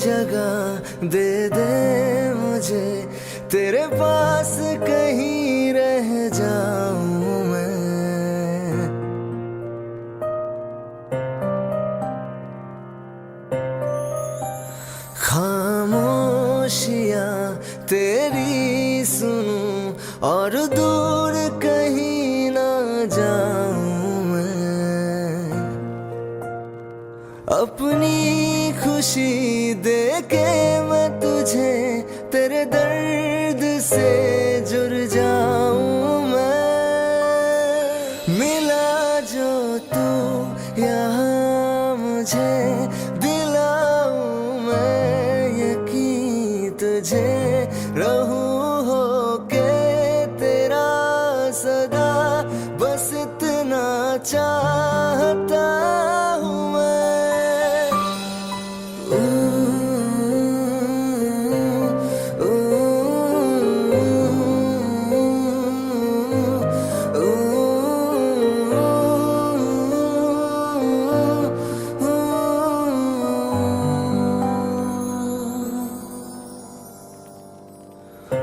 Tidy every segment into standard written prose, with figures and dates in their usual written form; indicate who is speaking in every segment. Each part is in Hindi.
Speaker 1: जगह दे दे मुझे, तेरे पास कहीं रह जाऊं मैं। खामोशियां तेरी सुनूं और दूर कहीं ना जाऊं मैं। अपनी खुशी दे के मैं तुझे तेरे दर्द से जुड़ जाऊं मैं। मिला जो तू यहाँ मुझे, दिलाऊं मैं यकीन तुझे, रहूं होके तेरा सदा, बस इतना चाहता हूँ मैं।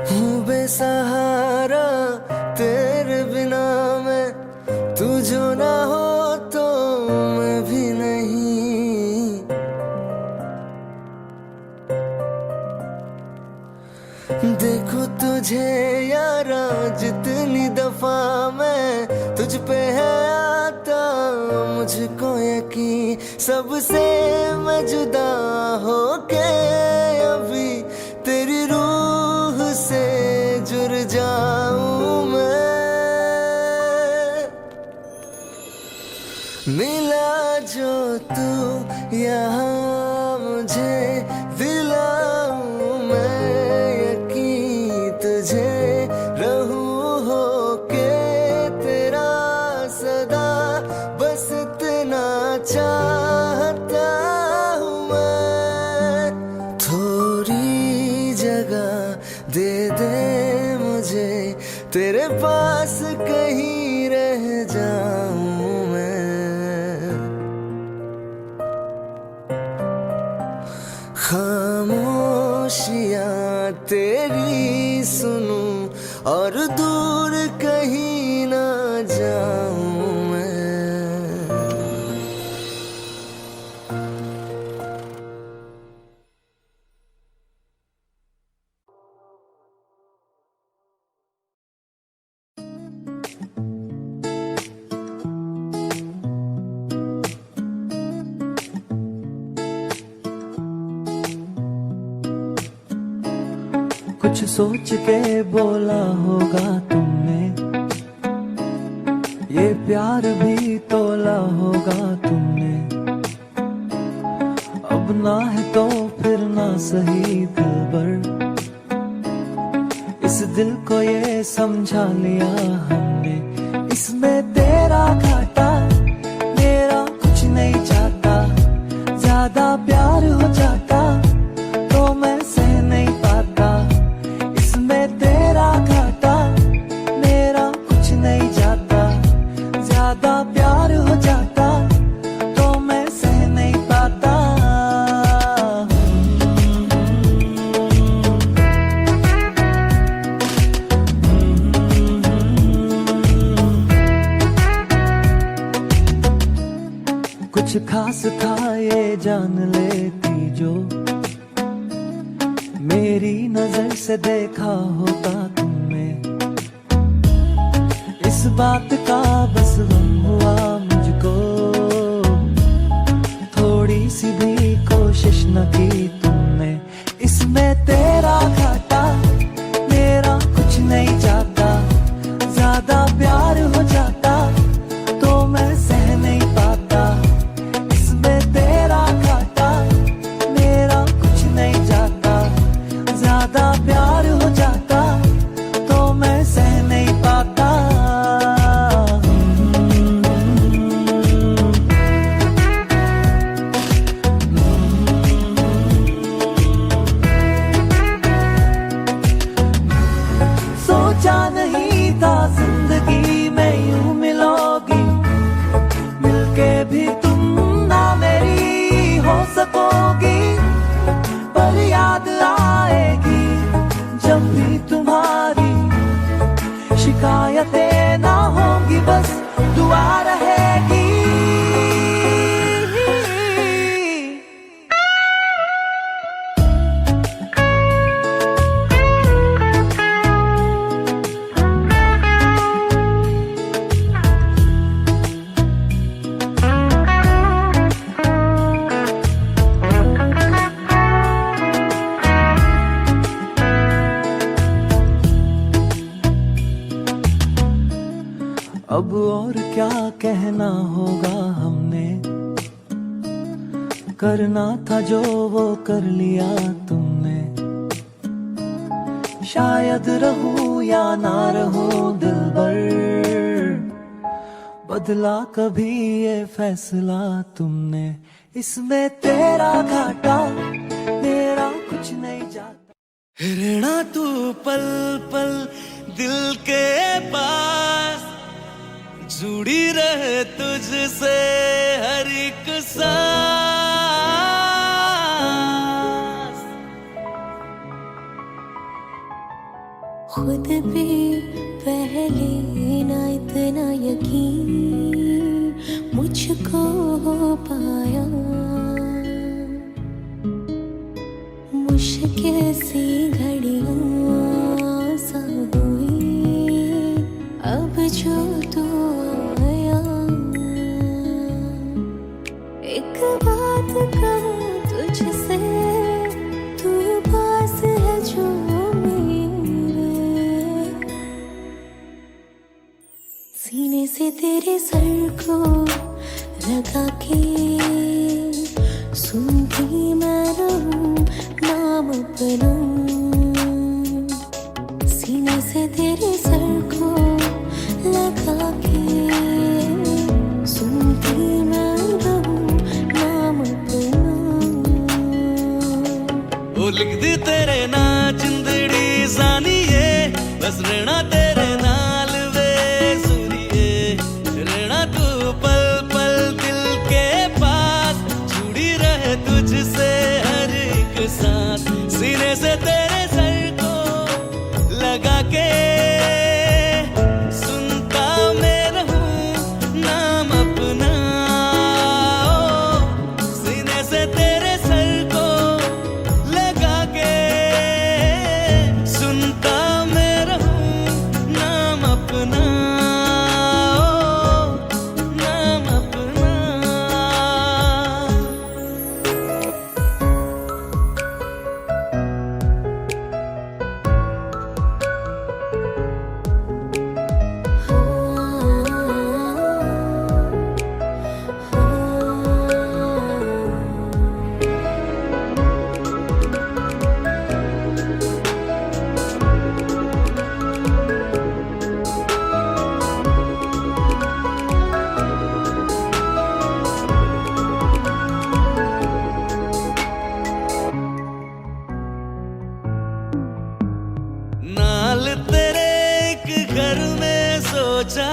Speaker 1: हूँ बेसहारा तेरे बिना मैं, तू जो ना हो तो मैं भी नहीं। देखो तुझे यारा जितनी दफा मैं तुझ पे है आता, मुझको यकीन सबसे मैं जुदा होके अभी तेरी रूह से जुड़ जाऊं मैं। मिला जो तू यहाँ मुझे, दिलाऊं मैं यकीन तुझे, रहूं होके तेरा सदा, बस इतना चाहता हूँ मैं। थोड़ी जगह दे दे मुझे, तेरे पास कहीं रह जाऊं मैं। खामोशियां तेरी सुनूं और दूर कहीं ना जाऊं मैं।
Speaker 2: कुछ सोच के बोला होगा तुमने, ये प्यार भी तोला होगा तुमने। अब ना है तो फिर ना सही दिलबर, इस दिल को ये समझा लिया हमने। इसमें तेरा घाटा मेरा कुछ नहीं चाहता, ज्यादा प्यार हो जाता तो मैं सह नहीं पाता। इसमें तेरा घाटा मेरा कुछ नहीं जाता, ज्यादा प्यार हो जाता तो मैं सह नहीं पाता। कुछ खास था ये जान लेती जो, मेरी नजर से देखा होता तुमने। इस बात का बस गम हुआ मुझको, थोड़ी सी भी कोशिश न की तुमने। इसमें तेरा घाटा मेरा कुछ नहीं जाता, ज्यादा प्यार हो जाता तो मैं सह नहीं पाता। इसमें तेरा घाटा मेरा कुछ नहीं जाता, ज्यादा प्यार हो जाता तो मैं सह नहीं पाता। और क्या कहना होगा हमने, करना था जो वो कर लिया तुमने। शायद रहूं या ना रहूं दिलबर, बदला कभी ये फैसला तुमने। इसमें तेरा घाटा मेरा कुछ नहीं जाता।
Speaker 1: रहना तू पल पल दिल के पास, जुड़ी रहे तुझसे हर एक सांस।
Speaker 3: खुद पे पहले ना इतना यकीन मुझको हो पाया, मुश्किल सी घड़ियां सा हुई अब जो तू आया। एक बात कहूं तुझसे, तू पास है जो मेरे, सीने से तेरे सर को लगा के सुनती मैं रहूं नाम अपना। सीने से तेरे सर को लगा के सुनती मैं रहूं नाम अपना।
Speaker 1: वो लिख दी तेरे ना जिंदड़ी जानिए, बस रहना तेरे नाल वे सुनिए। रहना तू पल पल दिल के पास, जुड़ी रहे तुझसे हर एक सांस। सीने से तेरे सर को लगा के सुनता मैं रहूं नाम अपना। सीने से तेरे सर को लगा के सुनता मैं रहूं नाम अपना, नाम अपना। नाल तेरे एक घर में सोचा,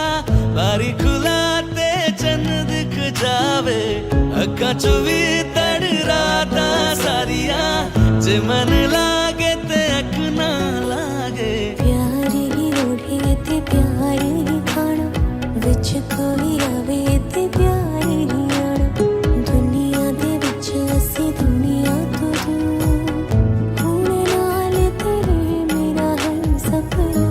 Speaker 1: बारी खुलाते चन्न दिख जावे। अखा चो भी तड़ राता सारिया, जे मन लागे ते अख ना लागे।
Speaker 3: प्यार ही ओढ़े ते प्यार ही खाना, विच कोई आवे ते प्यार ही आना। दुनिया दे विच असी दुनिया तो दूर, हुण नाल तेरे मेरा है सपना।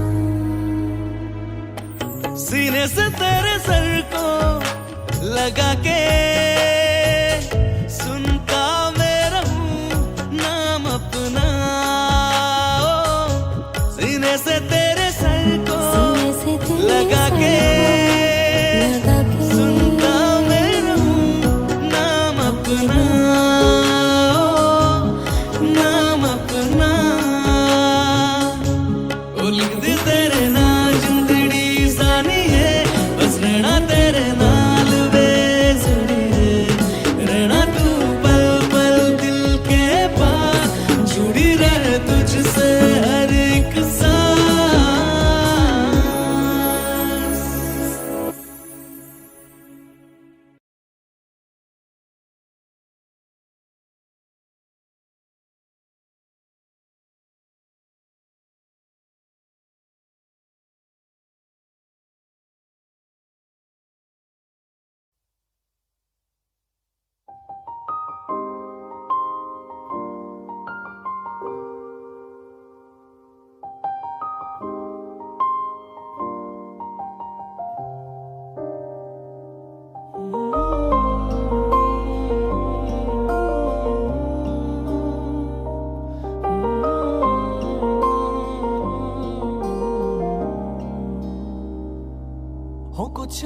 Speaker 1: सीने से तेरे सर को लगा के सुनता मैं रहूं नाम अपना। सीने से तेरे सर को
Speaker 3: सीने से तेरे
Speaker 1: लगा
Speaker 3: सर
Speaker 1: के
Speaker 3: को लगा के
Speaker 1: सुनता मैं रहूं नाम अपना, नाम अपना। ओ लिख दी तेरे ना जिंदड़ी जानिए, बस रहना तेरे नाल वे सुनिए।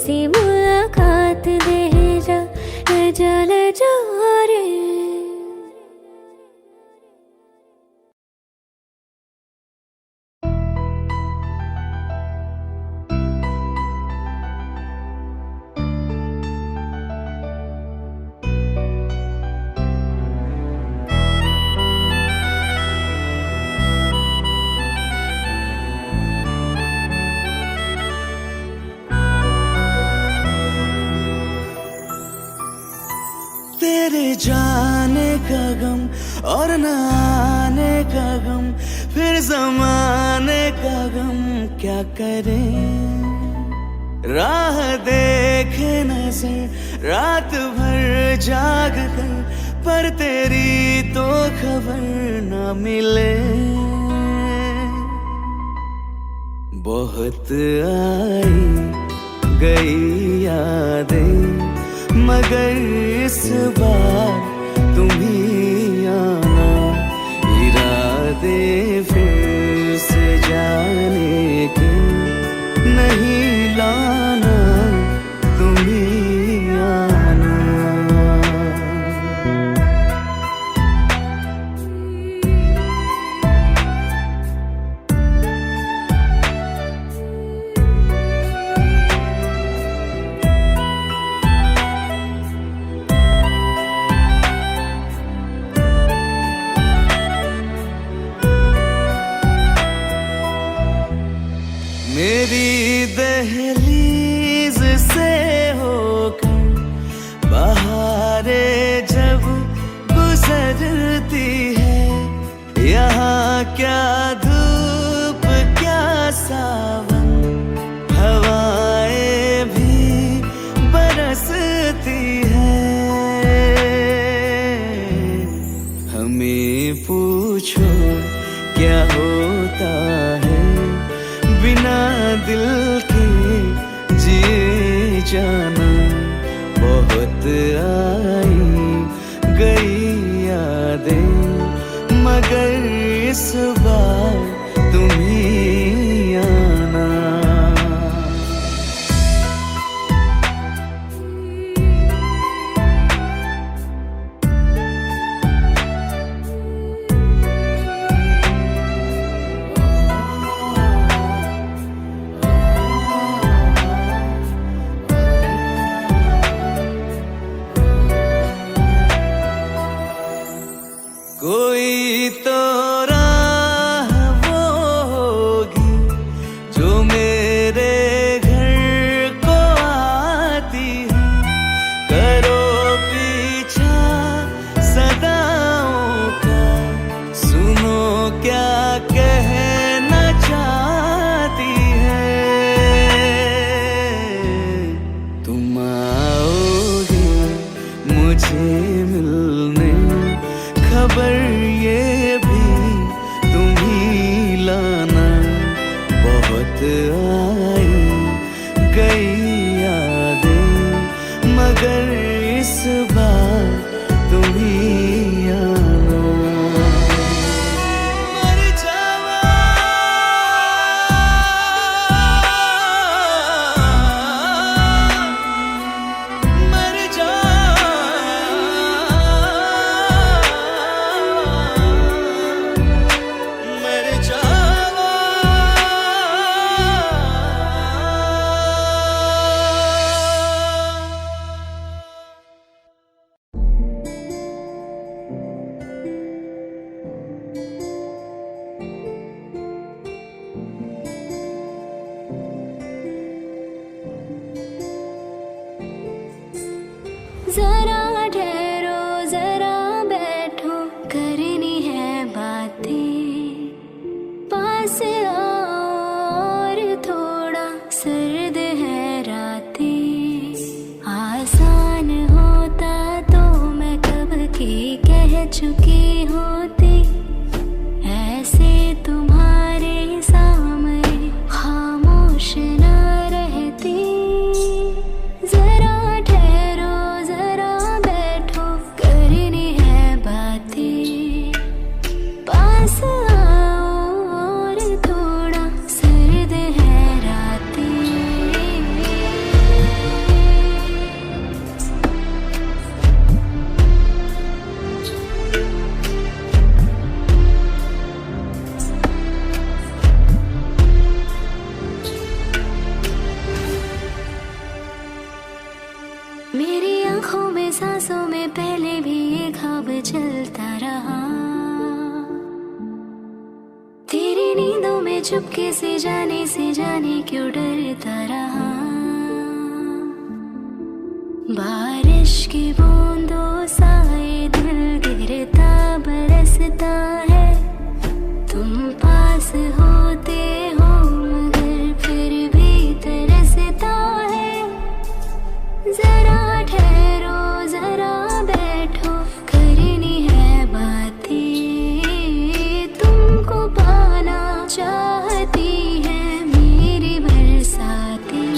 Speaker 3: तुमसे मुलाकात दे जा ले जा रे।
Speaker 1: तेरे जाने का गम और न आने का गम, फिर जमाने का गम क्या करें। राह देखे नजर रात भर जाग कर, पर तेरी तो खबर न मिले। बहुत आई गई यादें, मगर इस बार तुम ही आना। इरादे फिर से जाने के नहीं लाना, तुम ही आना। मेरी दहलीज से होकर बहारें जब गुजरती है, यहाँ क्या धूप क्या सावन, हवाएं भी बरसती है। हमें पूछो क्या होता है बिना दिल के जिए जाना। बहुत आई गई यादें, मगर इस बार तुम ही आना। कोई तो राह वो होगी जो मेरे घर को आती है। करो पीछा सदाओं का, सुनो क्या कहना चाहती है। तुम आओगे मुझे मिलने, खबर ये भी तुम ही लाना। बहुत आई गई यादें, मगर इस बार तुम ही आना। मर जावा मर जा
Speaker 3: जरा ठहरो जरा बैठो, करनी है बातें। पास आओ और थोड़ा, सर्द है रातें। आसान होता तो मैं कब की कह चुकी होती, ऐसे तुम्हारे सामने खामोश न रहती। जरा ठहरो जरा मेरी आंखों में सांसों में पहले भी ये ख्वाब चलता रहा, तेरी नींदों में चुपके से जाने क्यों डरता रहा। बारिश की बूंदों सा ये दिल गिरता बरसता है, तुम पास होते हो मगर फिर भी तरसता है। जरा ठहरो जरा बैठो करनी है बातें, तुमको पाना चाहती है मेरी बरसातें।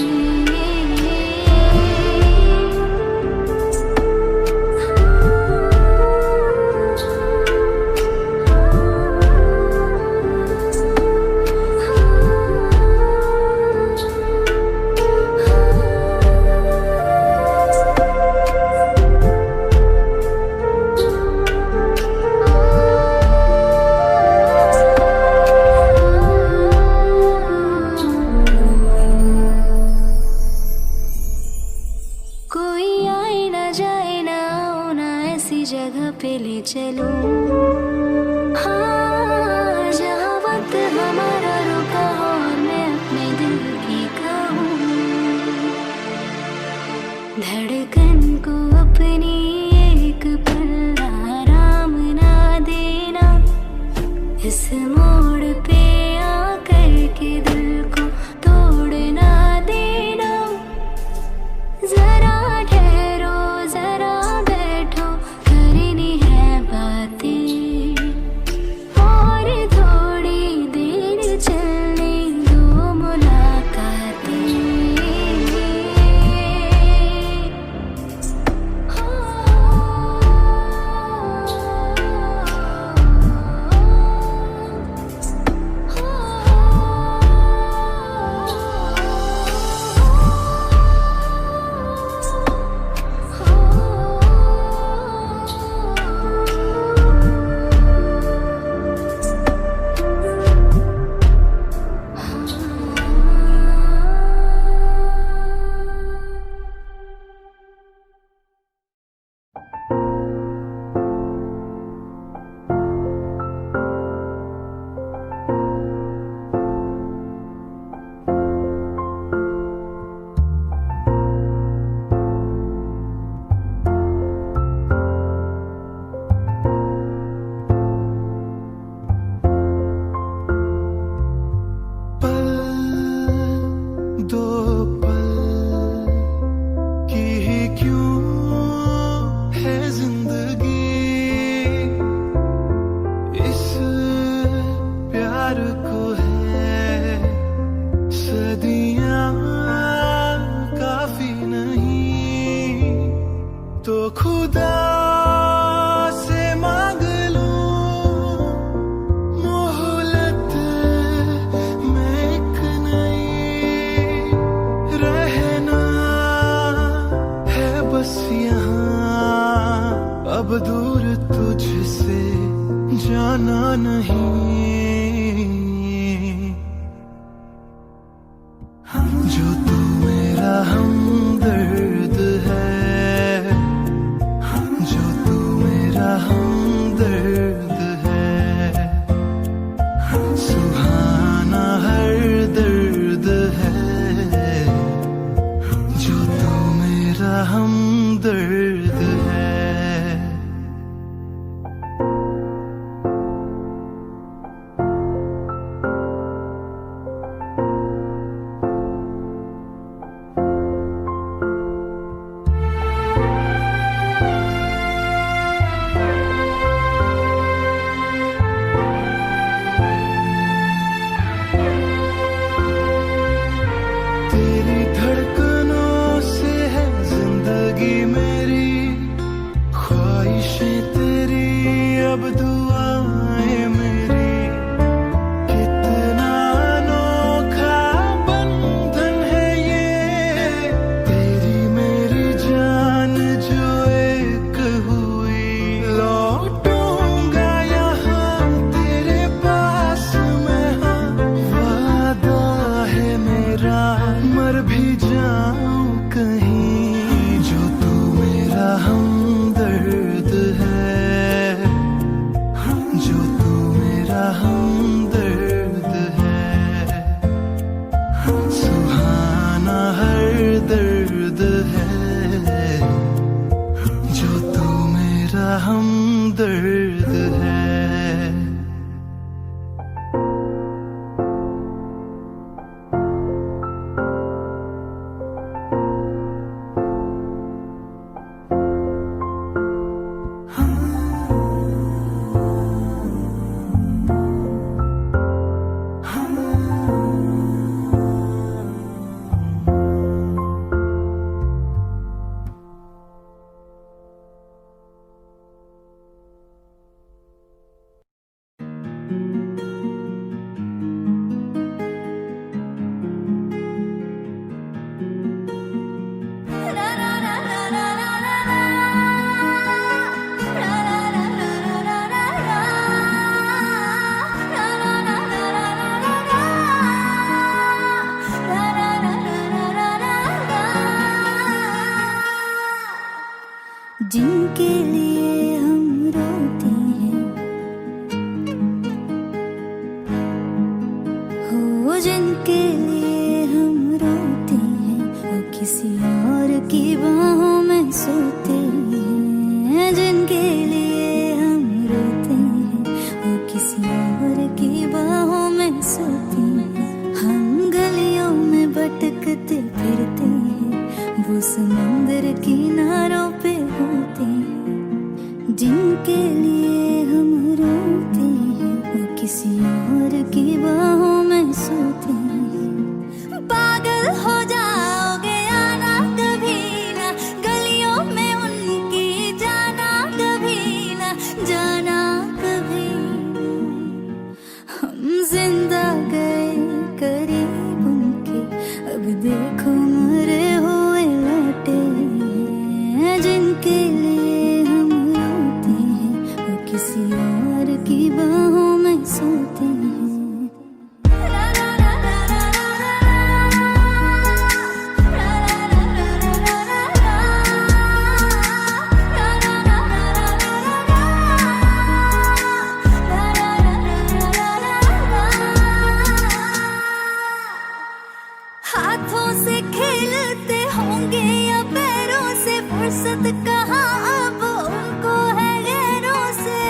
Speaker 3: कोई आए ना जाए ना आओ ना ऐसी जगह पे ले चलो, हाँ जहाँ वक्त हमारा रुका हो और मैं अपने दिल की कहूँ। धड़कन को अपनी एक पल आराम ना देना, इस मोड़ पे आकर के दिल को तोड़ ना देना। जरा ठहरो जरा बैठो करनी है बातें, और थोड़ी देर चलने दो मुलाकातें।
Speaker 2: अब दूर तुझसे जाना नहीं, जो तू मेरा हमदर्द है, जो तू मेरा हमदर्द है। सुहाना हर दर्द है, जो तू मेरा हमदर्द है। तेरी धड़कनों से है जिंदगी मेरी, ख्वाहिशें तेरी अब दुआएं मेरी। कितना अनोखा बंधन है ये, तेरी मेरी जान जो एक हुई। लौटूंगा यहाँ तेरे पास मैं, हाँ वादा है मेरा, मर भी जाऊं कहीं, जो तू
Speaker 3: जिनके लिए हम रोते हैं, हो जिनके लिए हम रोते हैं, वो किसी और की बाहों में सोते हैं। जिनके लिए हम रोते हैं, वो किसी और की बाहों में सोते हैं। हम गलियों में भटकते फिरते हैं, वो समंदर किनारों पे होते हैं। जिनके लिए हम रोते हैं, वो किसी और की बाहों में सोते हैं। पागल हो जाओगे आना कभी ना, गलियों में उनकी जाना कभी ना, जाना कभी। हम जिंदा गए करीब उनके, अब देखो मरे हुए लौटे हैं। जिनके लिए हम रोते हैं, वो किसी और की बाहों में सोते हैं। हाथों से खेलते होंगे या पैरों से, फुर्सत कहाँ अब उनको है गैरों से।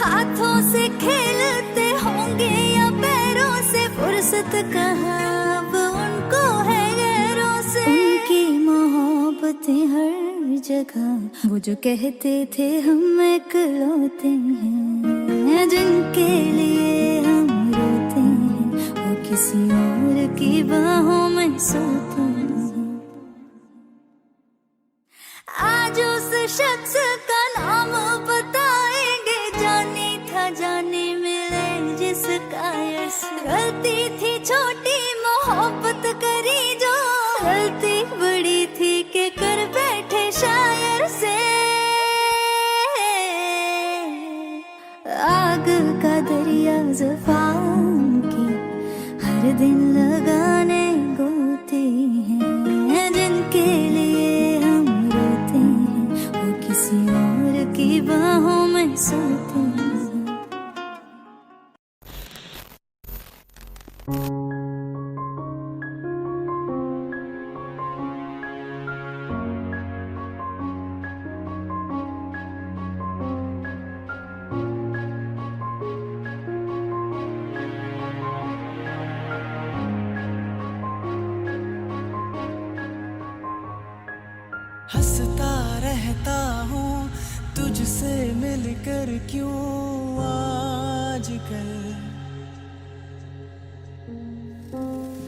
Speaker 3: हाथों से खेलते होंगे या पैरों से, फुर्सत कहाँ अब उनको है गैरों से। उनकी मोहब्बतें हर जगह, वो जो कहते थे हम इकलौते हैं। जिनके लिए हम रोते हैं, वो किसी और की बाहों में सोते हैं। आज उस शख्स का नाम बताएंगे, जानी था जाने मिले जिसका यश। गलती थी छोटी मोहब्बत करी जो, गलती बड़ी थी कि कर बैठे शायर से। आग का दरिया ज़ुबान की, हर दिन लगाने गोते हैं। जिनके लिए हम रोते हैं, वो किसी और की बाहों में सोते हैं।
Speaker 1: हंसता रहता हूँ तुझसे मिलकर, क्यों आजकल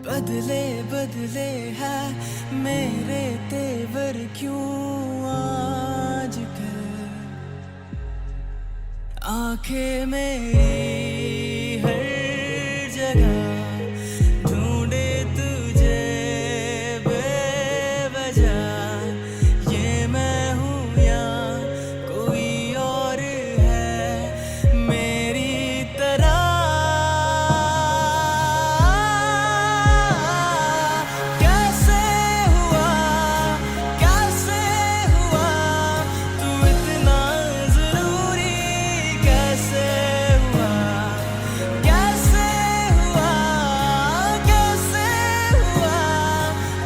Speaker 1: बदले बदले है मेरे तेवर, क्यों आजकल आंखें मेरी हर जगह ढूंढे तुझे बेवजह। ये मैं हूँ या कोई और है मेरी तरह। कैसे हुआ तू इतना जरूरी, कैसे हुआ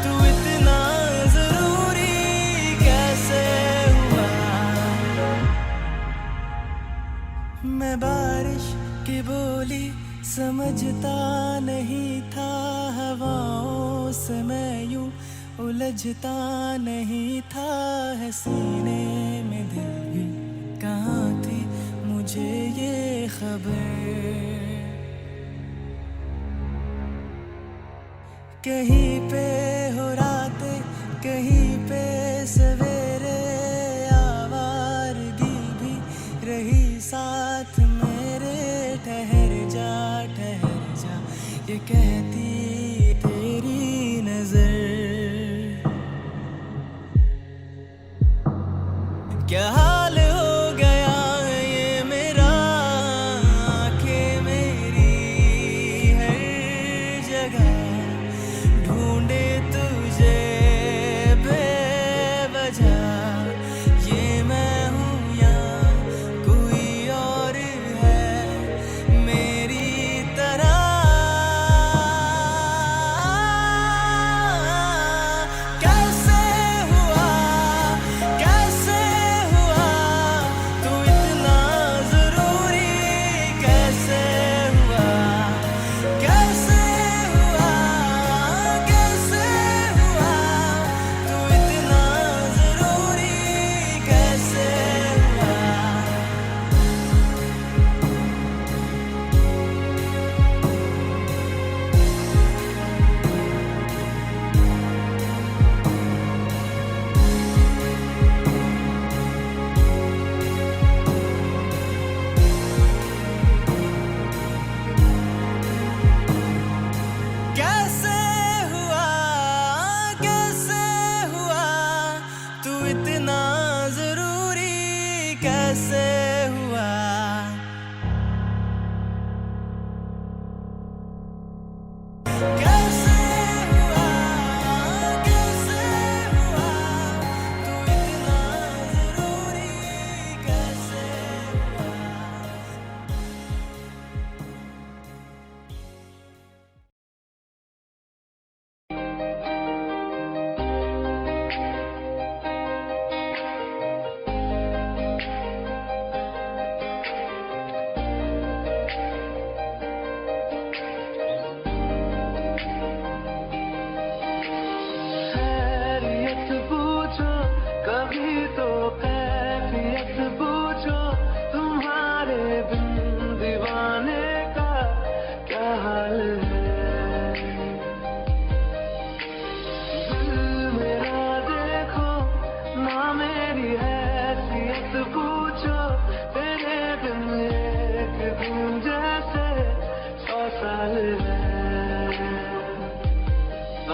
Speaker 1: तू इतना जरूरी, कैसे हुआ। मैं बारिश की बोली समझता नहीं था, हवाओं से मैं यूं उलझता नहीं था। है सीने में दिल भी कहाँ थी मुझे ये खबर। कहीं पे हो रातें, कहीं पे सवेरे, आवारगी भी रही साथ मेरे। ठहर जा ये कहती तेरी नजर। क्या हाल हो गया ये मेरा, आंखें मेरी हर जगह ढूंढे तुझे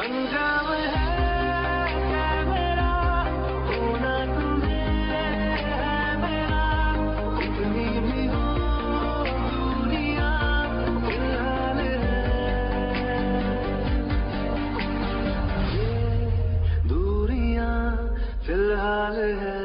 Speaker 2: अंजाम है मेरा होना तुम्हें है मेरा कितनी भी हो दुनिया फिलहाल है दूरियां फिलहाल है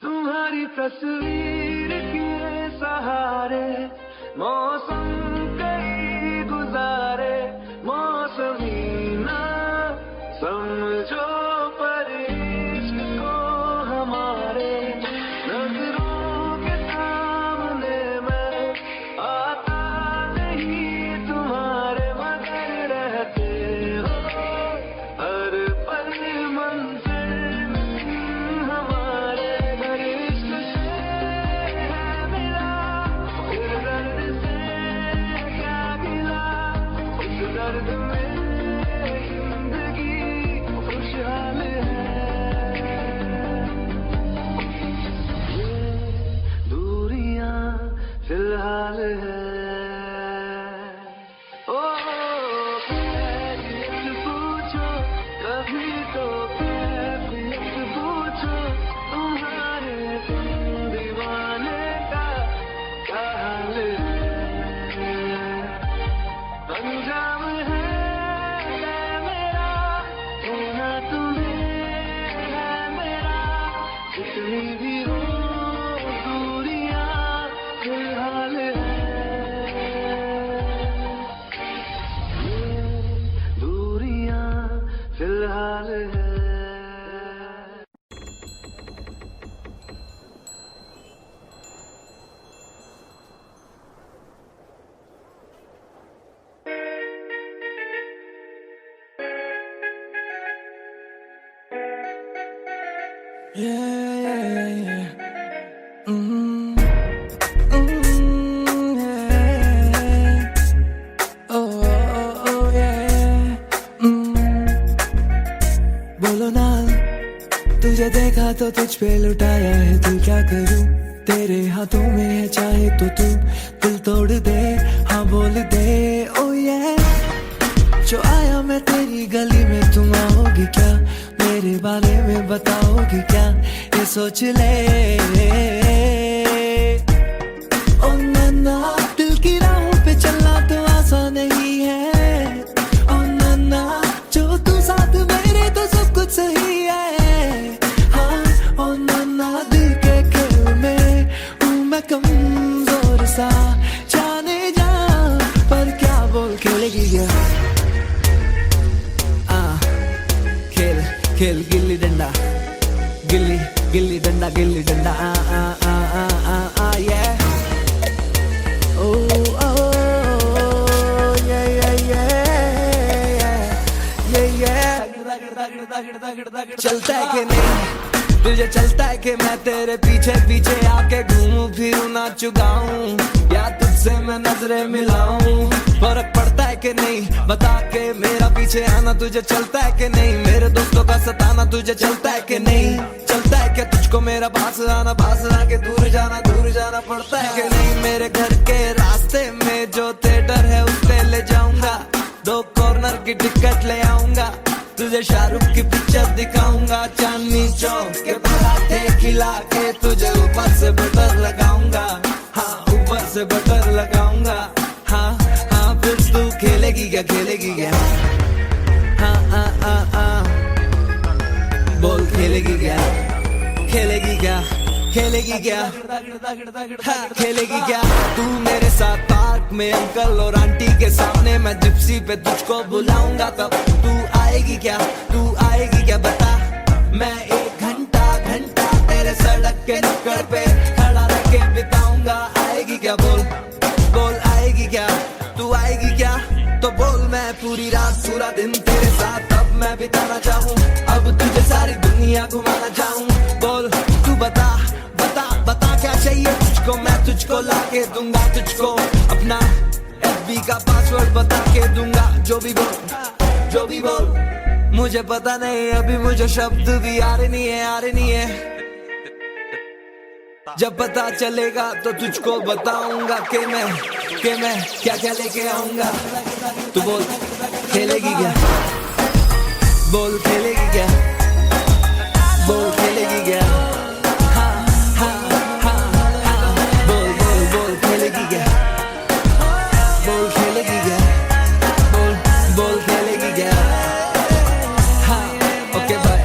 Speaker 2: तुम्हारी तस्वीर के सहारे मौसम कई गुजारे मौसमी ना समझो पर इश्क को हमारे नजरों के सामने मैं आता नहीं तुम्हारे मगर रहते हो हर पल मंजिल हमारे घर इश्क से है मिला फिर दर्द से क्या गिला इस दर्द में जिंदगी खुशहाल है ये दूरियां फिलहाल है ओ कैफियत पूछो कभी तो कैफियत पूछो तुम्हारे तुम दीवाने का क्या हाल है अंजाम है मेरा होना तुम्हें है मेरा कितनी भी हो दूरियां फिलहाल है ये दूरियां फिलहाल है बोलो ना तुझे देखा तो तुझ पे लुटाया है दिल क्या करूं तेरे हाथों में है चाहे तो तू दिल तोड़ दे हाँ बोल दे ओ ये जो आया मैं तेरी गली में तुम आओगी क्या मेरे बारे में बताओगी क्या ये सोच ले ओ नन्ना दिल की राहों पे चलना तो आसान नहीं है ओ नन्ना जो तू साथ मेरे तो सब कुछ सही है हाँ ओ नन्ना दिल के खेल में हूँ मैं कमजोर सा जाने जा पर क्या बोल खेलेगी क्या खेल खेल गिल्ली डंडा गिल्ली gilli danda yeah oh yeah चलता है कि नहीं तुझे चलता है कि मैं तेरे पीछे पीछे आके घूमूं फिरूं नाचूं गाऊं या तुझसे मैं नजरें मिलाऊं फर्क पड़ता है कि नहीं बता के मेरा पीछे आना तुझे चलता है कि नहीं मेरे दोस्तों का सताना तुझे चलता है कि नहीं चलता है कि तुझको मेरा पास आके दूर जाना पड़ता है कि नहीं मेरे घर के रास्ते में जो थिएटर है उस पे ले जाऊंगा 2 कॉर्नर की टिकट ले आऊंगा तुझे शाहरुख की पिक्चर दिखाऊंगा चांदनी चौक के पराठे खिला के तुझे ऊपर से बटर लगाऊंगा हाँ ऊपर से बटर लगाऊंगा हाँ हाँ फिर तू खेलेगी क्या हाँ बोल खेलेगी क्या हाँ खेलेगी क्या तू मेरे साथ पार्क में अंकल और आंटी के सामने मैं जिप्सी पे तुझको बुलाऊंगा तब तू आएगी क्या बता मैं 1 घंटा तेरे सड़क के नुक्कड़ पे खड़ा रह के बिताऊंगा आएगी क्या बोल आएगी खेलेगी क्या? तो बोल, मैं पूरी रात पूरा दिन तेरे साथ अब मैं बिताना चाहूँ, अब तुझे सारी दुनिया घुमाना चाहूँ। बोल तू बता बता बता क्या चाहिए तुझको, मैं तुझको लाके दूंगा तुझको, अपना FB का पासवर्ड बता के दूंगा। जो भी बोल मुझे पता नहीं, अभी मुझे शब्द भी आ रहे नहीं है। जब पता चलेगा तो तुझको बताऊंगा कि मैं क्या क्या लेके आऊंगा। तू बोल खेलेगी क्या? बोल खेलेगी क्या? बोल खेलेगी क्या? हाँ हाँ हाँ हाँ, बोल खेलेगी क्या? बोल खेलेगी क्या? बोल खेलेगी क्या? हाँ ओके बाय,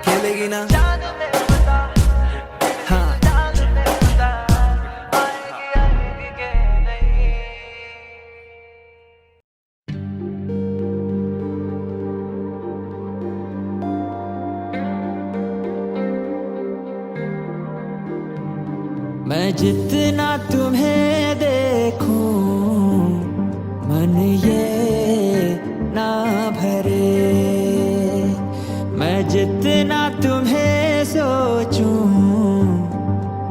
Speaker 2: खेलेगी ना? हाँ मैं जितना तुम्हें देखूं मन ये ना भरे, मैं जितना तुम्हें सोचूं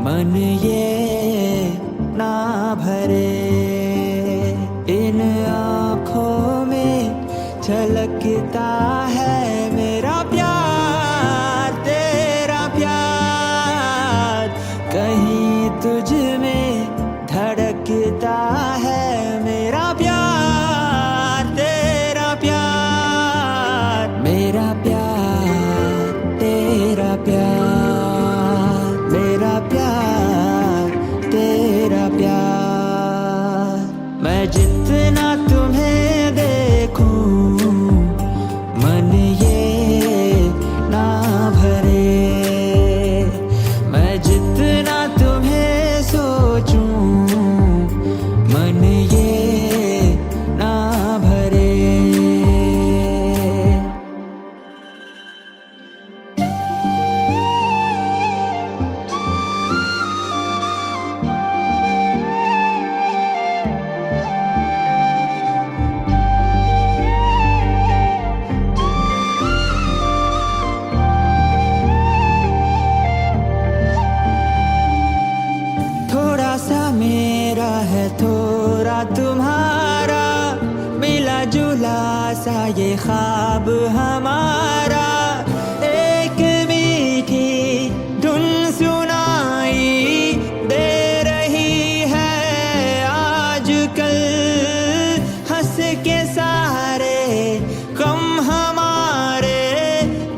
Speaker 2: मन ये ना भरे। इन आँखों में झलकता है मेरा प्यार, तेरा प्यार, कहीं तुझ में धड़कता है मेरा प्यार, तेरा प्यार, मेरा प्यार, तेरा प्यार, मेरा प्यार, तेरा प्यार। मैं जितना तुम्हें देखूं मन ये ना भरे, मैं जितना तुम्हें सोचूं मन ये ना भरे। थोड़ा सा मेरा है थोड़ा तुम्हारा, मिला जुला सा ये ख्वाब हमारा, एक मीठी धुन सुनाई दे रही है आजकल, हंस के सारे गम हमारे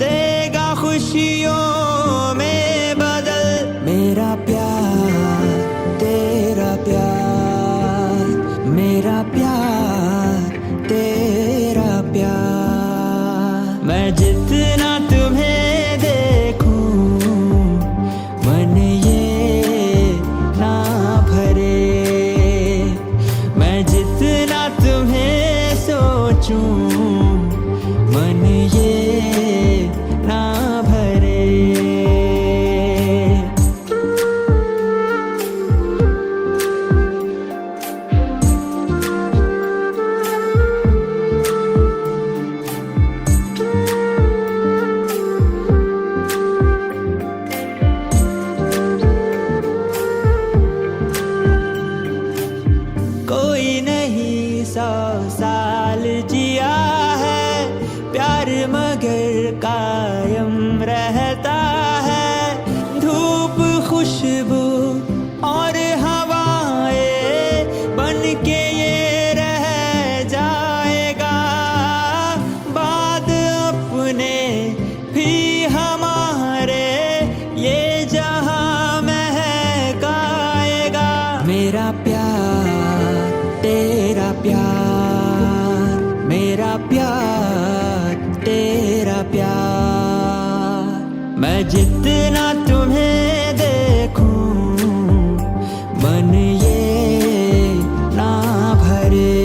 Speaker 2: देगा खुशियों में बदल। मेरा प्यार, तेरा प्यार, मेरा प्यार, तेरा प्यार। मैं जितना तुम्हें देखूं मन ये ना भरे, मैं जितना तुम्हें सोचूं मन ये ना भरे। कोई नहीं 100 साल जिया है, प्यार मगर कायम रहता है, धूप खुशबू और हवाएं बन के ये रह जाएगा, बाद अपने भी हमारे ये जहां महकाएगा। मेरा प्यार, तेरा प्यार, मेरा प्यार, तेरा प्यार। मैं जितना तुम्हें देखूं मन ये ना भरे,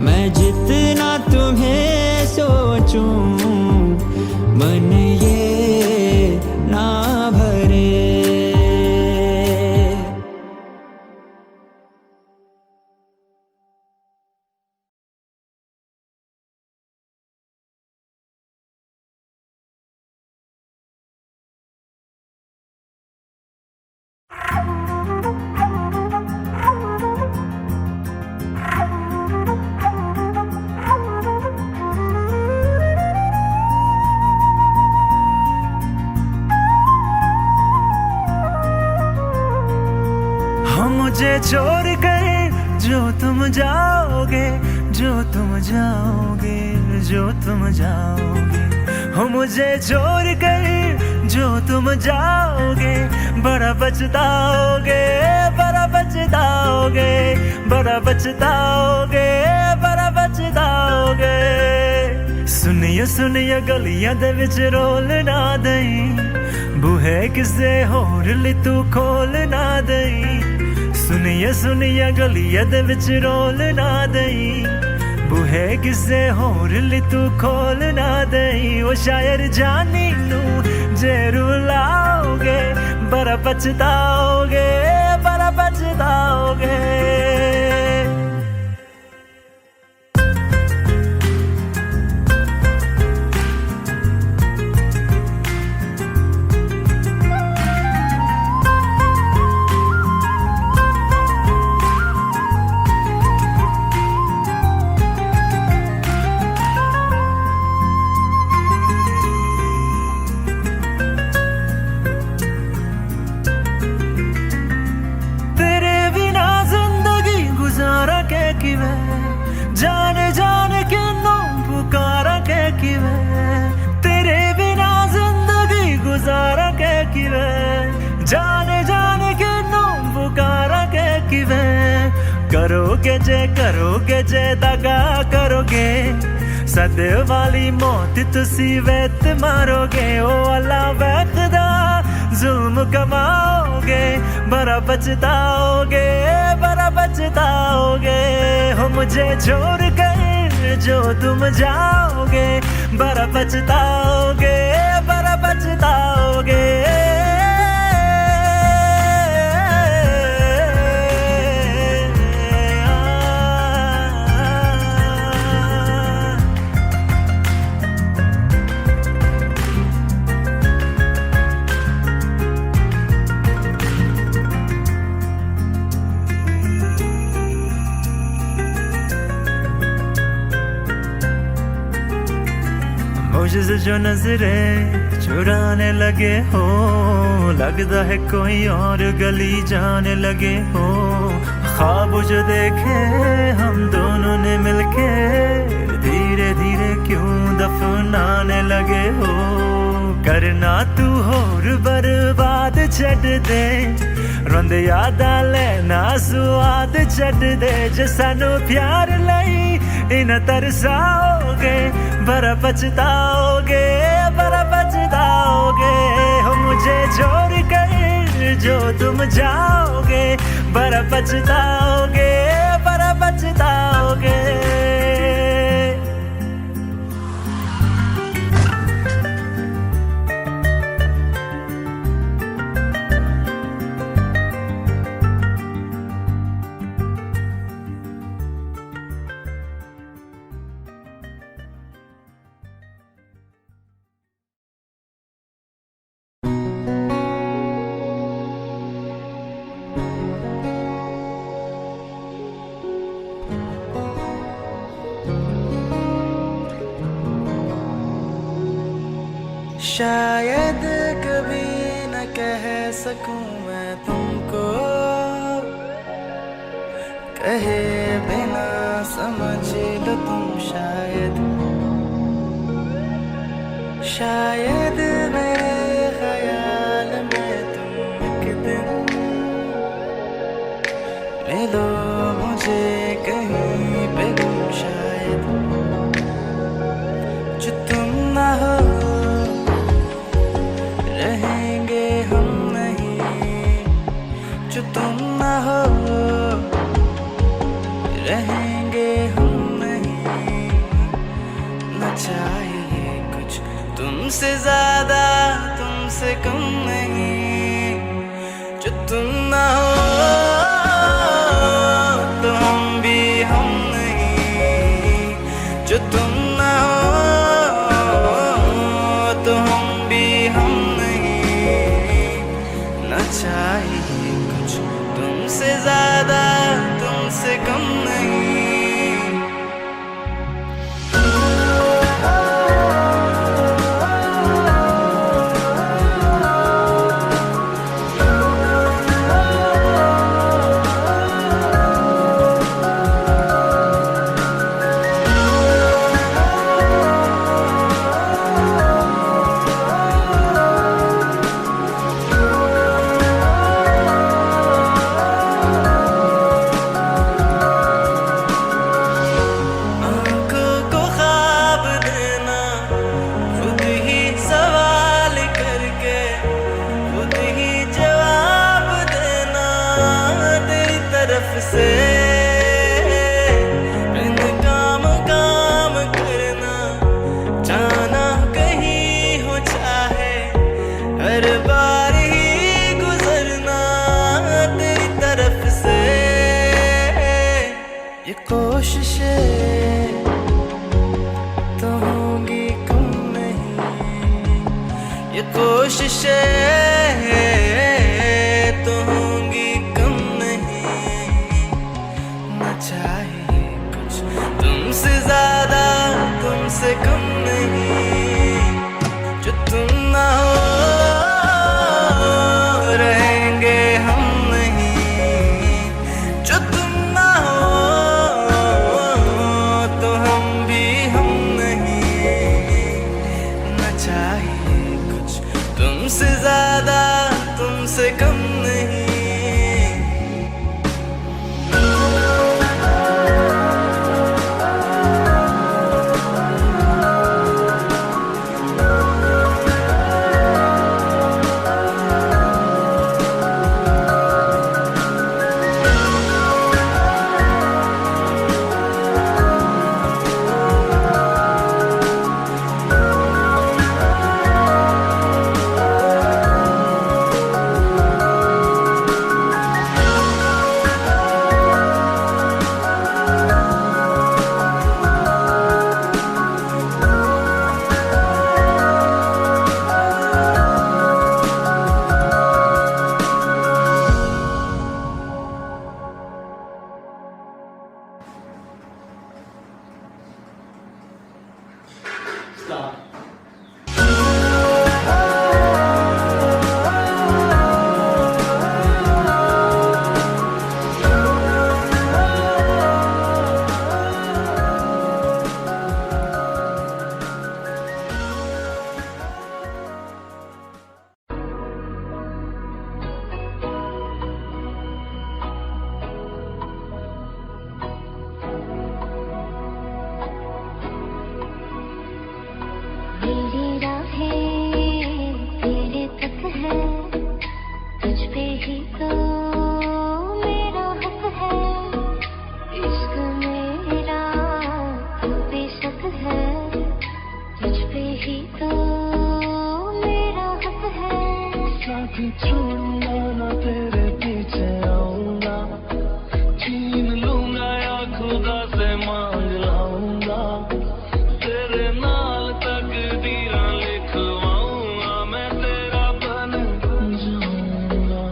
Speaker 2: मैं जितना तुम्हें सोचूं मन ये ना भरे। मुझे छोड़ कर जो तुम जाओगे, जो तुम जाओगे, जो तुम जाओगे, हो मुझे छोड़ कर जो तुम जाओगे, बड़ा पछताओगे, बड़ा पछताओगे, बड़ा पछताओगे, बड़ा पछताओगे। सुनिए सुनिए गलियां दे विच रोल ना दई, बूहे किसे होर ली तू खोल ना दई। सुनिए सुनिए गलियां दे विच रोल ना दई, बूहे किसे होर ली तू खोल ना दई। ओ शायर जानी नू जे रुलाओगे, बड़ा पछताओगे, बड़ा पछताओगे। जाने जाने किन्नू पुकारा के किवे, तेरे बिना जिंदगी गुजारा के किवे। जाने जाने किन्नू पुकारा के किवे, करोगे जे दगा करोगे, सदे वाली मौत तुसी वैत मारोगे। ओ अल्लाह वैखदा जुल्म कमाओगे, बड़ा पछताओगे, बड़ा पछताओगे। हो मुझे छोड़ कर जो तुम जाओगे, बड़ा पछताओगे, बड़ा पछताओगे। मुझसे जो नजरे चुराने लगे हो, लगता है कोई और गली जाने लगे हो। ख्वाब जो देखे हम दोनों ने मिलके, धीरे धीरे क्यों दफनाने लगे हो। करना तू होर बर्बाद छड़ दे, रोंद यादा लेना स्वाद छड़ दे। जे सानू प्यार लई इन तरसाओगे, बड़ा पछताओगे, बड़ा पछताओगे। हो मुझे छोड़ कर जो तुम जाओगे, बड़ा पछताओगे, बड़ा पछताओगे।
Speaker 4: शायद कभी न कह सकूं मैं तुमको, कहे बिना समझ लो तुम शायद। शायद मेरे ख्याल में तुम एक दिन ले लो मुझे कहीं पे गुम। शायद जो तुम ना हो रहेंगे हम नहीं, जो तुम ना हो रहेंगे हम नहीं। न चाहिए कुछ तुमसे ज्यादा, तुमसे कम नहीं। जो तुम ना हो तो हम भी हम नहीं, जो तुम ना हो तो हम भी हम नहीं। न चाहिए कुछ तुमसे ज्यादा, तुमसे कम नहीं। कोशिशें तो होंगी कम नहीं, न चाहिए कुछ तुमसे ज्यादा तुमसे कम नहीं। जो तुम ना हो रहेंगे हम नहीं, जो तुम ना हो तो हम भी हम नहीं। न चाहिए कुछ तुमसे ज्यादा तुमसे कम नहीं।
Speaker 3: मेरी राहें तेरे तक है, तुझ पे ही तो मेरा हक है। इश्क मेरा तू बेशक है, तुझ पे ही तो मेरा हक है।
Speaker 2: साथ छोड़ूंगा ना तेरे पीछे आऊंगा, छीन लूंगा या खुदा से मांग लाऊंगा। तेरे नाल तकदीरां लिखवाऊंगा, मैं तेरा बन जाऊंगा,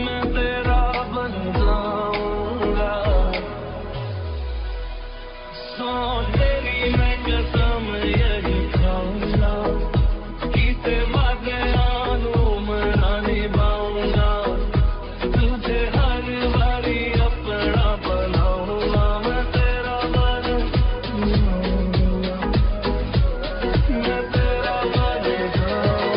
Speaker 2: मैं तेरा बन जाऊंगा। सौ तेरी मैं कसम यही खाऊंगा, कीते वादे मैं निभाऊंगा। तुझे हर बारी अपना बनाऊंगा, मैं तेरा बन जाऊंगा, मैं तेरा बन जाऊंगा।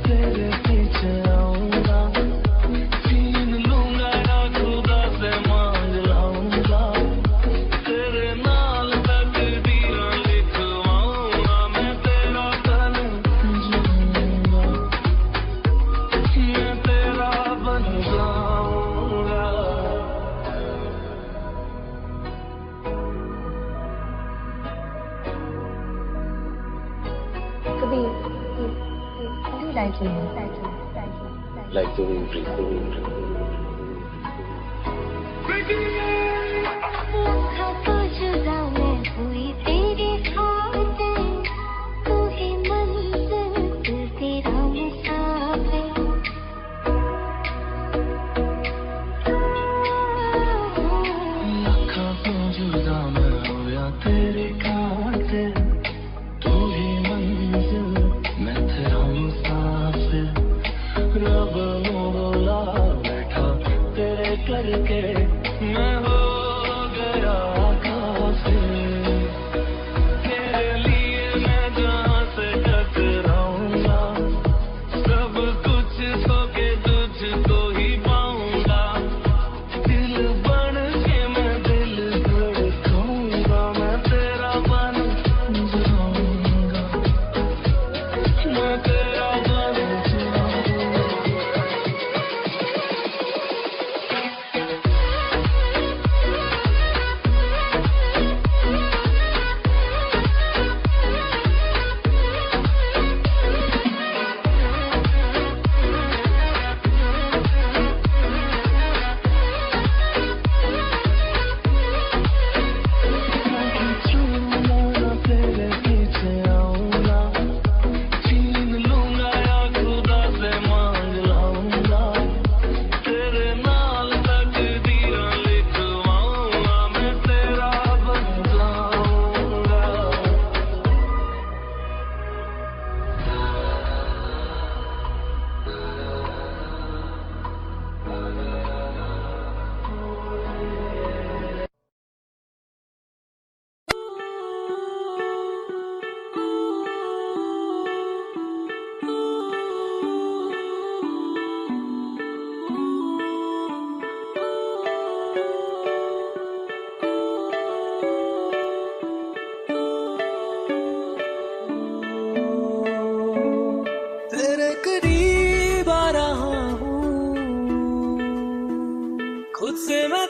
Speaker 2: तेरे पीछे आऊंगा, छीन लूंगा या खुदा से मांग लाऊंगा। तेरे नाल तकदीरां लिखवाऊंगा, मैं तेरा बन जाऊंगा, मैं तेरा बन जाऊंगा।
Speaker 5: like the wind breeze.
Speaker 3: लखा तो जुदा मैं हुई तेरी खातिर, तू ही मंजिल दिल तेरा मुसाफिर।
Speaker 2: लखा तो जुदा मैं होया तेरी खातिर, तू ही मंजिल मैं तेरा मुसाफिर। रब नू बोला बैठा तेरे करके मैं हो गया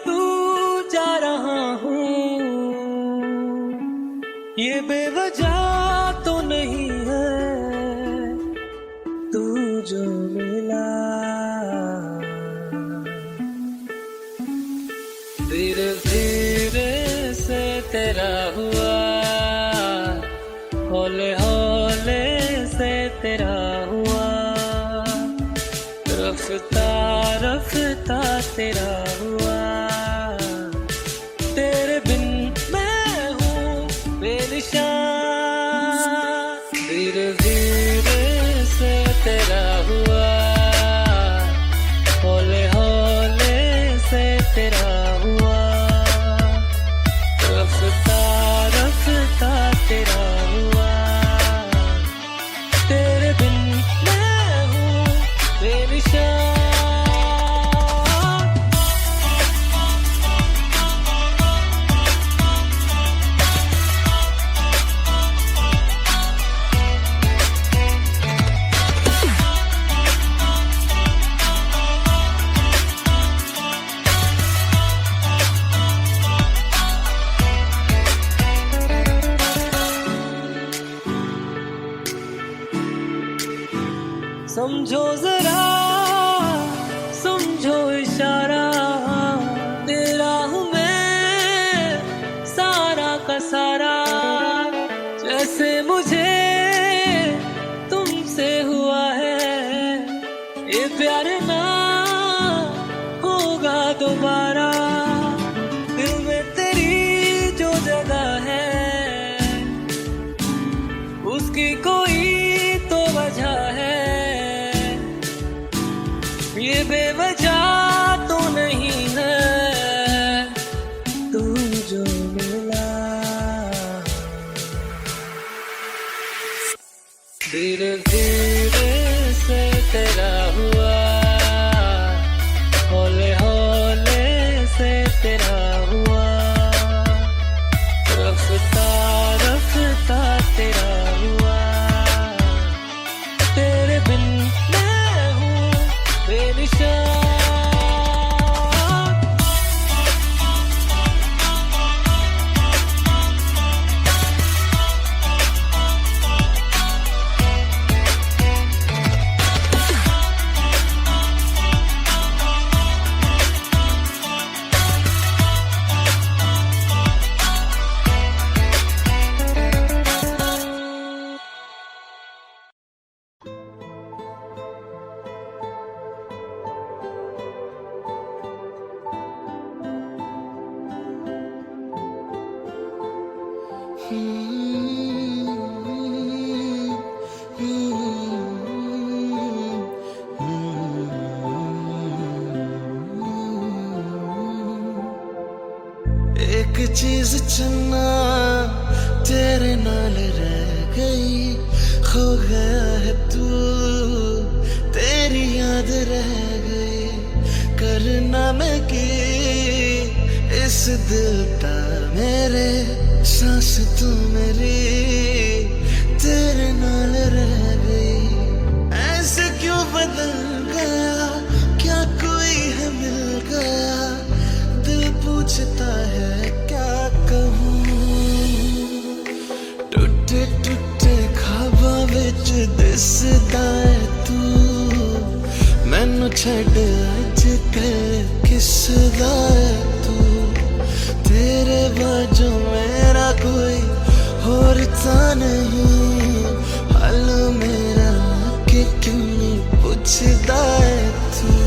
Speaker 2: तू जा रहा हूँ, ये बेवजह तो नहीं है तू जो मिला। धीरे धीरे से तेरा हुआ, हौले हौले से तेरा हुआ, रफ्ता रफ्ता तेरा हुआ। तेरे बिन मैं हूँ बेनिशान। धीरे धीरे से तेरा हुआ, हौले हौले से तेरा हुआ, रफ्ता रफ्ता तेरा हुआ। तेरे बिन मैं हूँ बेनिशान। समझो जरा, समझो इशारा, तेरा हूँ मैं सारा का सारा। जैसे मुझे तुमसे हुआ है, ये प्यार ना होगा दोबारा। दिल में तेरी जो जगह है, उसकी कोई तो वजह है। ये बेवजह तो नहीं है तू जो मिला। धीरे धीरे से तेरा हुआ, हौले हौले से तेरा हुआ, रफ्ता रफ्ता तेरा हुआ। तेरे बिन मैं हूँ बेनिशान।
Speaker 5: एक चीज चन्ना तेरे नाल रह गई, खो गया है तू, तेरी याद रह गई। करना मैं की इस दिल दा मेरे, सांस तू मेरी तेरे नाल रह गई। ऐसे क्यों बदल गया, क्या कोई है मिल गया। दिल पूछता है क्या कहूँ, टूटे टूटे ख्वाबां विच दिसदा है तू। मैनू छड्ड अज कल किसदा है तू। तेरे बाजू मेरा कोई होर तां नहीं, हाल मेरा कि क्यों नहीं पुछदा है तू।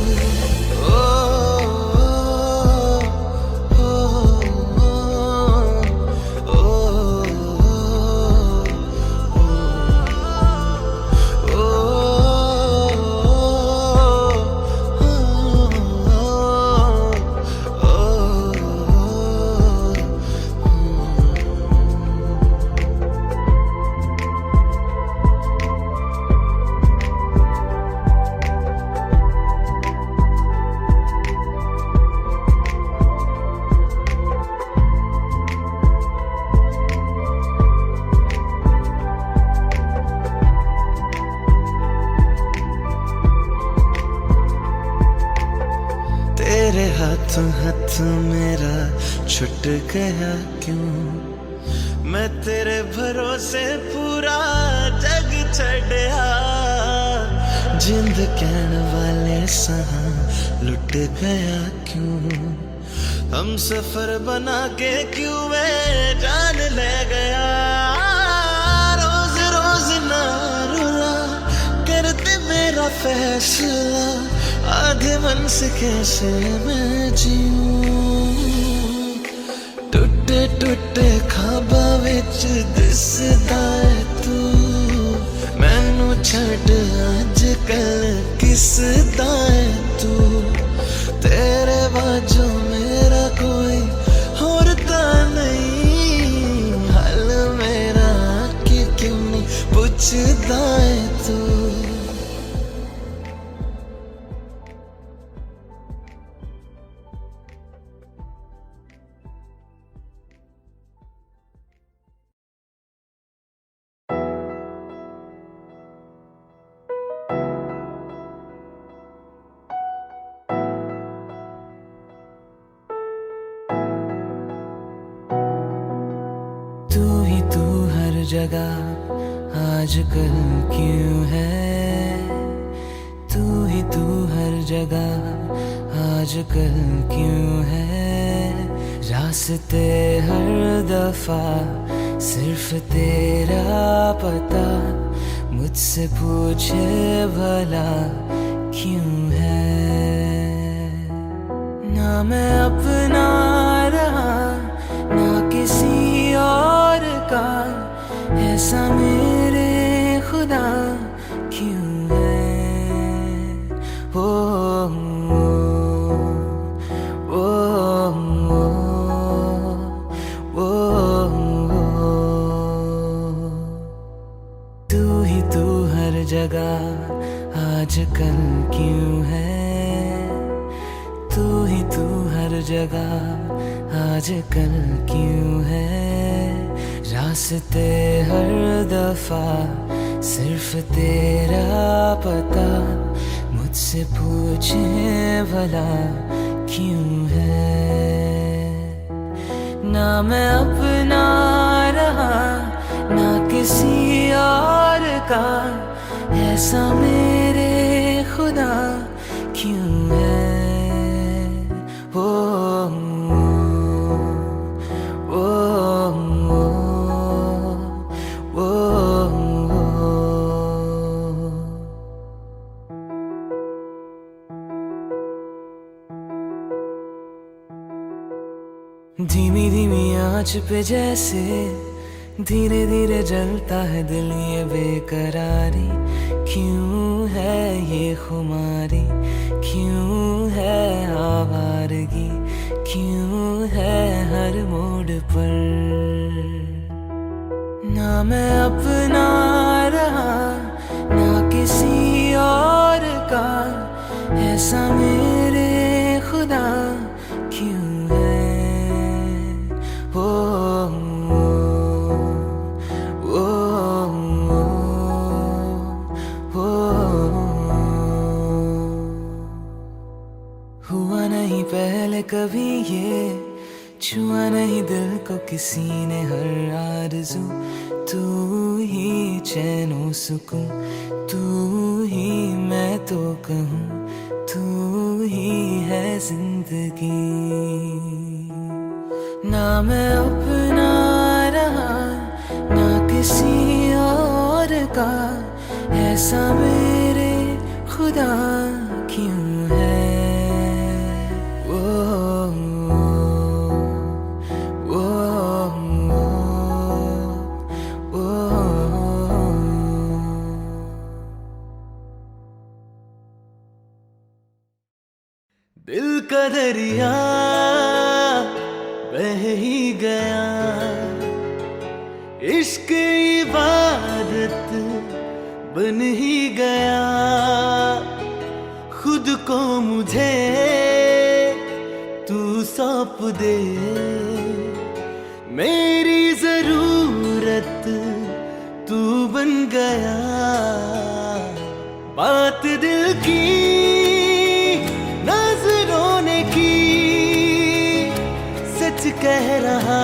Speaker 5: हाथ मेरा छुट गया क्यों। मैं तेरे भरोसे पूरा जग छड़िया, जिंद कहण वाले सहा लुट गया क्यों। हम सफर बना के क्यों वे जान ले गया। रोज रोज ना रुला करते मेरा फैसला, आधे मन से कैसे मैं जीऊं। टुटे टुटे ख्वाबा विच दिसदा है तू, मैनू छड़ अज कल किसदा है तू। तेरे बाजू मेरा कोई होर तां नहीं, हल मेरा कि क्यों नहीं पुछदा है तू।
Speaker 4: जगह आजकल क्यों है, तू ही तू हर जगह आजकल क्यों है। रास्ते हर दफा सिर्फ तेरा पता, मुझसे पूछे भला क्यों है। ना मैं अपना रहा ना किसी और का, ऐसा मेरे खुदा क्यों है। ओ, ओ, ओ, ओ, ओ, तू ही तू हर जगह आजकल क्यों है। तू ही तू हर जगह आजकल क्यों है। रास्ते हर दफा सिर्फ तेरा पता, मुझसे पूछे भला क्यों है। ना मैं अपना रहा ना किसी और का, ऐसा मेरे खुदा क्यों है। ओ, धीमी धीमी आंच पे जैसे धीरे धीरे जलता है दिल, ये बेकरारी क्यों है। ये खुमारी क्यों है, आवारगी क्यों है हर मोड़ पर। ना मैं अपना रहा ना किसी और का, ऐसा मेरे खुदा क्यों है। ओ, ओ, ओ, हुआ नहीं पहले कभी ये, छुआ नहीं दिल को किसी ने हर आरज़ू। तू ही चैनो सुकून, तू ही मैं तो कहूँ, तू ही है जिंदगी। ना मैं अपना रहा ना किसी और का, ऐसा मेरे खुदा क्यों है। ओ, ओ, ओ, ओ,
Speaker 1: दिल का दरिया बह ही गया, इश्क इबादत बन ही गया। खुद को मुझे तू सौंप दे, मेरी जरूरत तू बन गया। बात दिल की नजरों ने की,
Speaker 5: कह रहा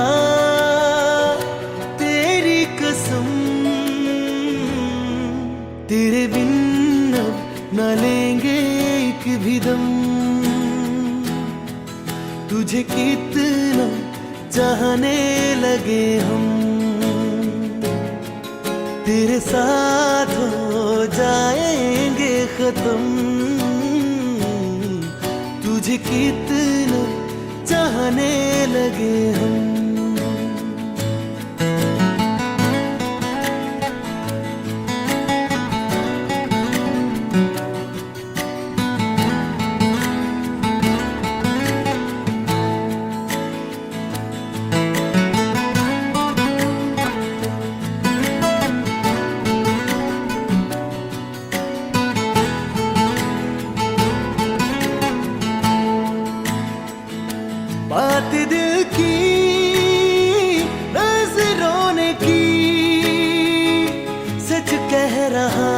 Speaker 5: तेरी कसम, तेरे बिन अब न लेंगे एक भी दम। तुझे कितना चाहने लगे हम, तेरे साथ हो जाएंगे खत्म। तुझे कितना चाहने लगे हम। बात दिल की नजरों ने की, सच कह रहा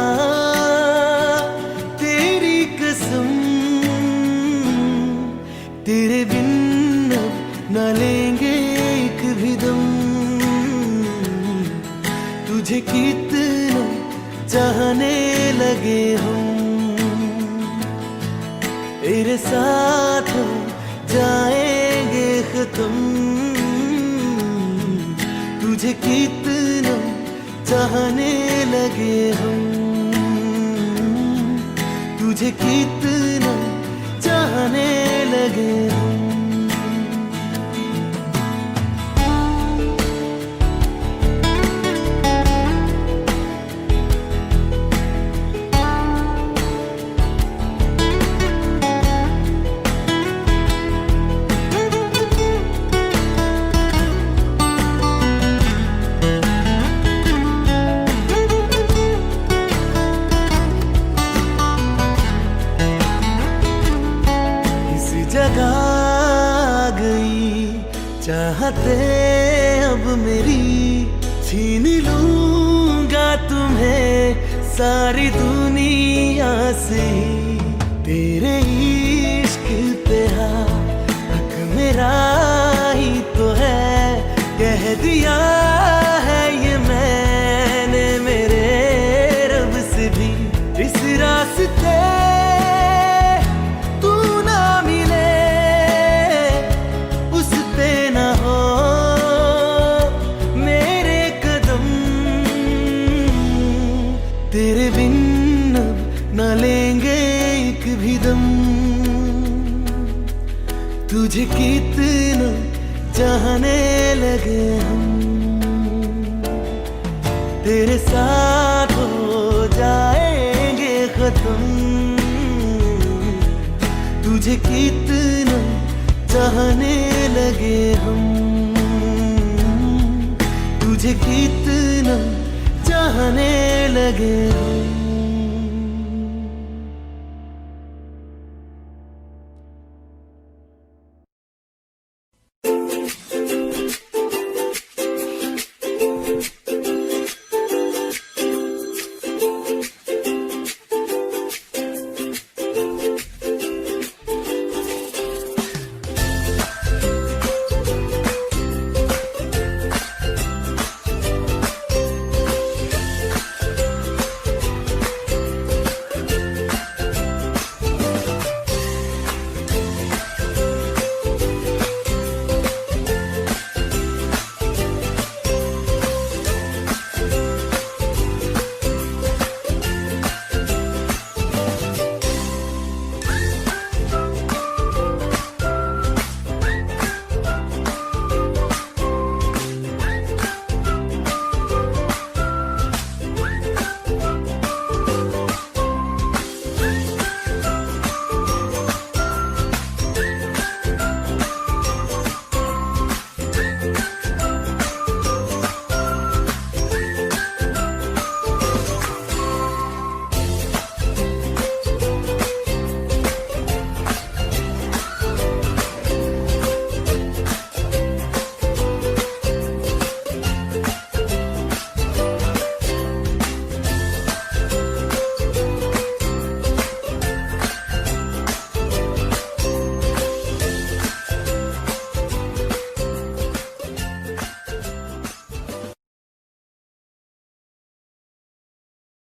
Speaker 5: तेरी कसम। तेरे बिन अब न लेंगे एक भी दम। तुझे कितना चाहने लगे हम, तेरे साथ जाएंगे खत्म। तुझे कितना चाहने लगे हम, तुझे कितना चाहने लगे हम। जगा गई चाहते अब मेरी, छीन लूंगा तुम्हें सारी दुनिया से। तेरे इश्क पे हक मेरा ही तो है, कह दिया है ये मैंने मेरे रब से भी। इस रास्ते तेरे बिन अब न लेंगे एक भी दम। तुझे कितना चाहने लगे हम, तेरे साथ हो जाएंगे खत्म। तुझे कितना चाहने लगे हम, तुझे कितना चाहने लगे।